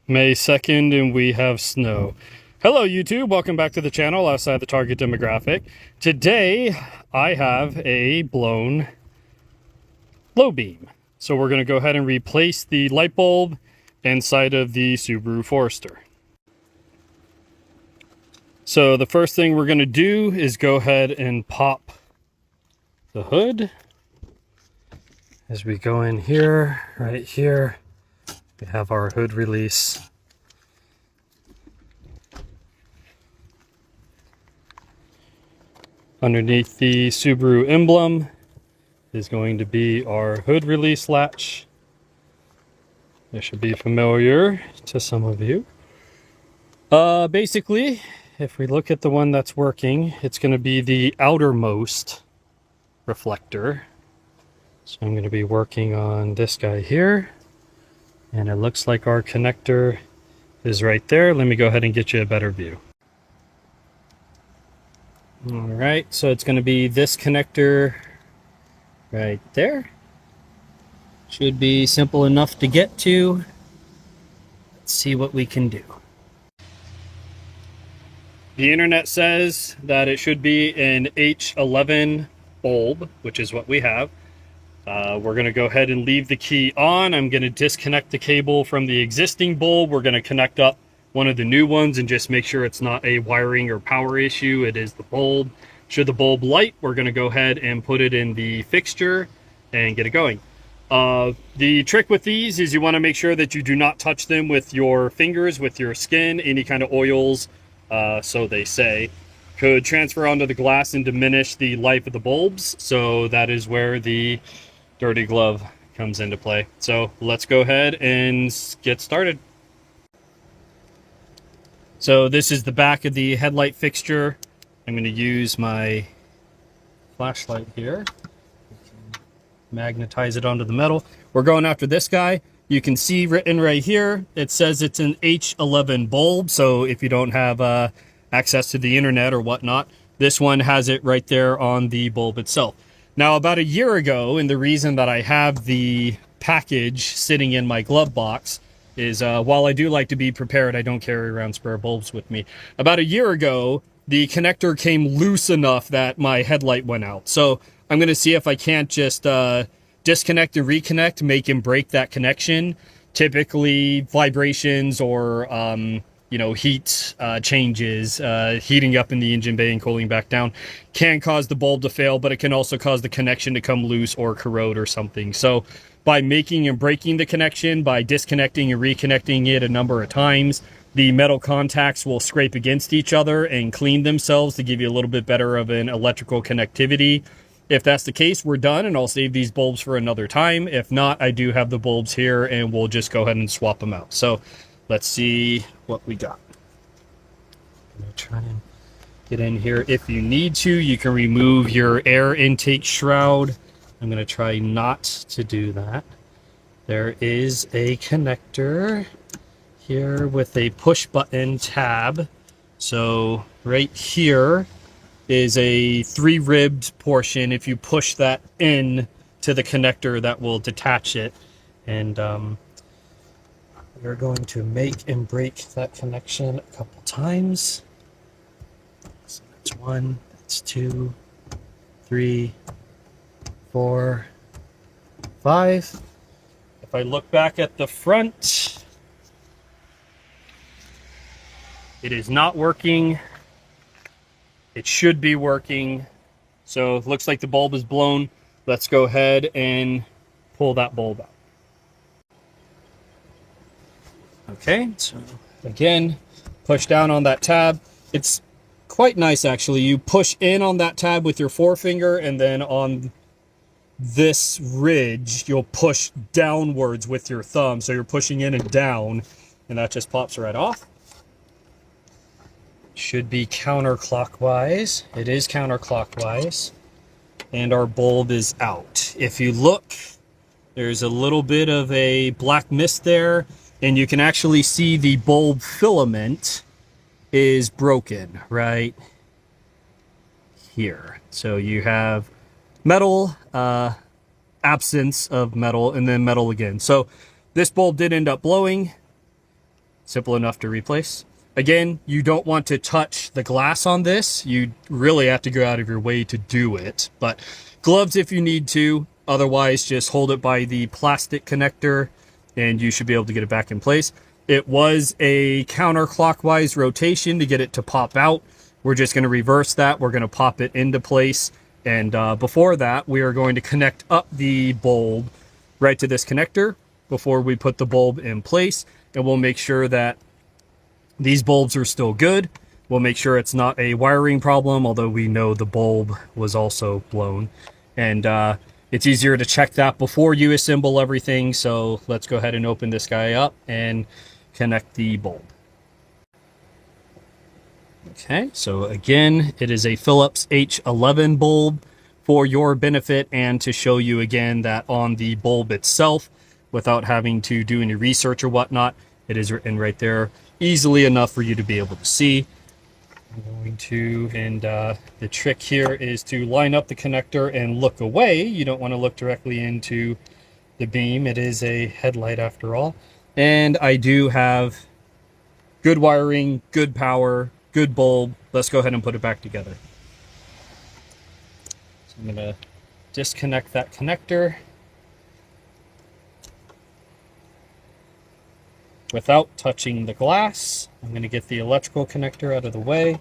May 2nd and we have snow. Hello YouTube, welcome back to the channel outside the target demographic. Today I have a blown low beam. So we're going to go ahead and replace the light bulb inside of the Subaru Forester. So the first thing we're going to do is go ahead and pop the hood. As we go in here, right here, we have our hood release. Underneath the Subaru emblem is going to be our hood release latch. This should be familiar to some of you. Basically, if we look at the one that's working, it's going to be the outermost reflector. So I'm going to be working on this guy here. And it looks like our connector is right there. Let me go ahead and get you a better view. All right, so it's going to be this connector right there. Should be simple enough to get to. Let's see what we can do. The internet says that it should be an H11 bulb, which is what we have. We're going to go ahead and leave the key on. I'm going to disconnect the cable from the existing bulb. We're going to connect up one of the new ones and just make sure it's not a wiring or power issue. It is the bulb. Should the bulb light, we're going to go ahead and put it in the fixture and get it going. The trick with these is you want to make sure that you do not touch them with your fingers, with your skin. Any kind of oils, so they say, could transfer onto the glass and diminish the life of the bulbs. So that is where the dirty glove comes into play. So let's go ahead and get started. So this is the back of the headlight fixture. I'm going to use my flashlight here. Magnetize it onto the metal. We're going after this guy. You can see written right here, it says it's an H11 bulb. So if you don't have access to the internet or whatnot, this one has it right there on the bulb itself. Now, about a year ago, and the reason that I have the package sitting in my glove box is while I do like to be prepared, I don't carry around spare bulbs with me. About a year ago, the connector came loose enough that my headlight went out. So I'm going to see if I can't just disconnect and reconnect, make and break that connection. Typically, vibrations or heat changes, heating up in the engine bay and cooling back down can cause the bulb to fail, but it can also cause the connection to come loose or corrode or something. So by making and breaking the connection, by disconnecting and reconnecting it a number of times, the metal contacts will scrape against each other and clean themselves to give you a little bit better of an electrical connectivity. If that's the case, we're done, and I'll save these bulbs for another time. If not, I do have the bulbs here, and we'll just go ahead and swap them out. So let's see what we got. I'm going to try and get in here. If you need to, you can remove your air intake shroud. I'm going to try not to do that. There is a connector here with a push button tab. So right here is a 3-ribbed portion. If you push that in to the connector, that will detach it. And we're going to make and break that connection a couple times. So that's 1, that's 2, 3, 4, 5. If I look back at the front, it is not working. It should be working. So it looks like the bulb is blown. Let's go ahead and pull that bulb out. Okay, so again, push down on that tab. It's quite nice actually. You push in on that tab with your forefinger, and then on this ridge, you'll push downwards with your thumb. So you're pushing in and down, and that just pops right off. Should be counterclockwise. It is counterclockwise. And our bulb is out. If you look, there's a little bit of a black mist there, and you can actually see the bulb filament is broken right here. So you have metal, absence of metal, and then metal again. So this bulb did end up blowing. Simple enough to replace. Again, you don't want to touch the glass on this. You really have to go out of your way to do it. But gloves if you need to. Otherwise, just hold it by the plastic connector and you should be able to get it back in place. It was a counterclockwise rotation to get it to pop out. We're just going to reverse that. We're going to pop it into place. And before that, we are going to connect up the bulb right to this connector before we put the bulb in place. And we'll make sure that these bulbs are still good. We'll make sure it's not a wiring problem, although we know the bulb was also blown. And it's easier to check that before you assemble everything. So let's go ahead and open this guy up and connect the bulb. Okay, so again, it is a Philips H11 bulb for your benefit and to show you again that on the bulb itself, without having to do any research or whatnot, it is written right there easily enough for you to be able to see. I'm going to, and the trick here is to line up the connector and look away. You don't want to look directly into the beam. It is a headlight after all. And I do have good wiring, good power, good bulb. Let's go ahead and put it back together. So I'm going to disconnect that connector without touching the glass. I'm going to get the electrical connector out of the way,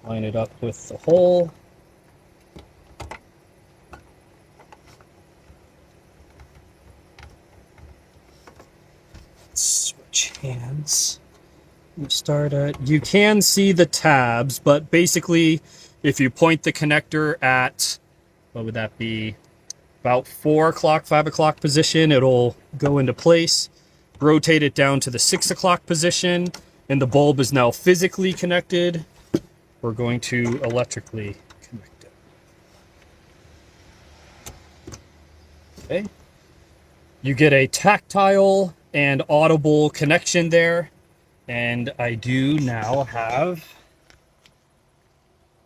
line it up with the hole. Switch hands. We start at, you can see the tabs, but basically if you point the connector at, what would that be, about 4 o'clock, 5 o'clock position, it'll go into place. Rotate it down to the 6 o'clock position, and the bulb is now physically connected. We're going to electrically connect it. Okay. You get a tactile and audible connection there. And I do now have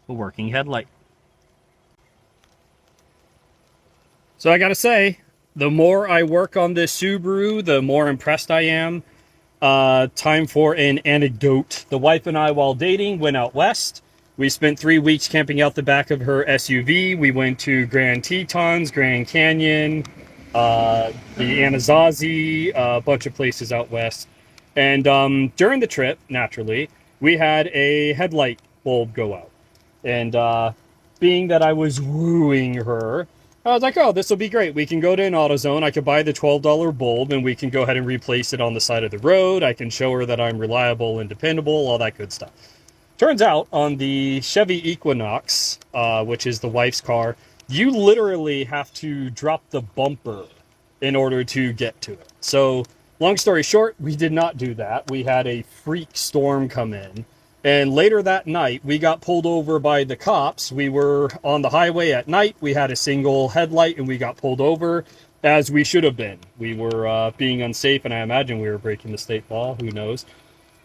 a working headlight. So I gotta say, the more I work on this Subaru, the more impressed I am. Time for an anecdote. The wife and I, while dating, went out west. We spent 3 weeks camping out the back of her SUV. We went to Grand Tetons, Grand Canyon, the Anasazi, a bunch of places out west. And during the trip, naturally, we had a headlight bulb go out. And being that I was wooing her, I was like, oh, this will be great. We can go to an AutoZone. I could buy the $12 bulb, and we can go ahead and replace it on the side of the road. I can show her that I'm reliable and dependable, all that good stuff. Turns out, on the Chevy Equinox, which is the wife's car, you literally have to drop the bumper in order to get to it. So, long story short, we did not do that. We had a freak storm come in. And later that night, we got pulled over by the cops. We were on the highway at night. We had a single headlight, and we got pulled over, as we should have been. We were being unsafe, and I imagine we were breaking the state law. Who knows?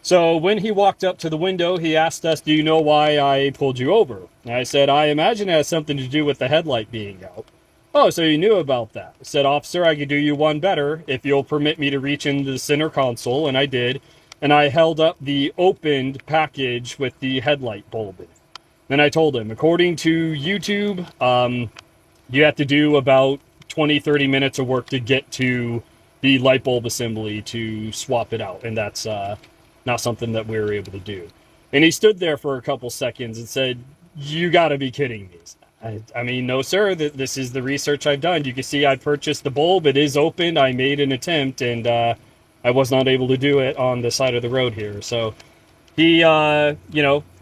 So when he walked up to the window, he asked us, do you know why I pulled you over? And I said, I imagine it has something to do with the headlight being out. Oh, so you knew about that. I said, officer, I could do you one better if you'll permit me to reach into the center console, and I did. And I held up the opened package with the headlight bulb in it. Then I told him, according to YouTube, you have to do about 20-30 minutes of work to get to the light bulb assembly to swap it out. And that's not something that we were able to do. And he stood there for a couple seconds and said, you got to be kidding me. I mean, no, sir, this is the research I've done. You can see I purchased the bulb. It is opened. I made an attempt, and I was not able to do it on the side of the road here. So he,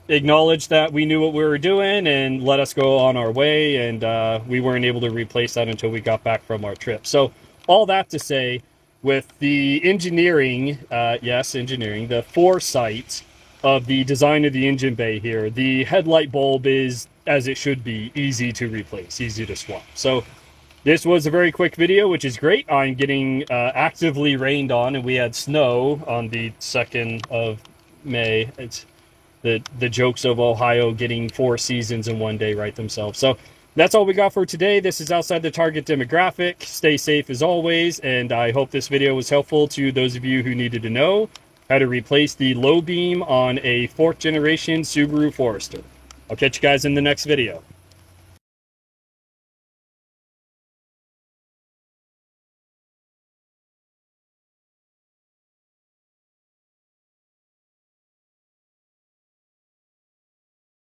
acknowledged that we knew what we were doing and let us go on our way. And we weren't able to replace that until we got back from our trip. So all that to say, with the engineering, the foresight of the design of the engine bay here, the headlight bulb is, as it should be, easy to replace, easy to swap. So this was a very quick video, which is great. I'm getting actively rained on, and we had snow on the 2nd of May. It's the jokes of Ohio getting 4 seasons in one day right themselves. So that's all we got for today. This is outside the target demographic. Stay safe as always, and I hope this video was helpful to those of you who needed to know. how to replace the low beam on a 4th generation Subaru Forester. I'll catch you guys in the next video.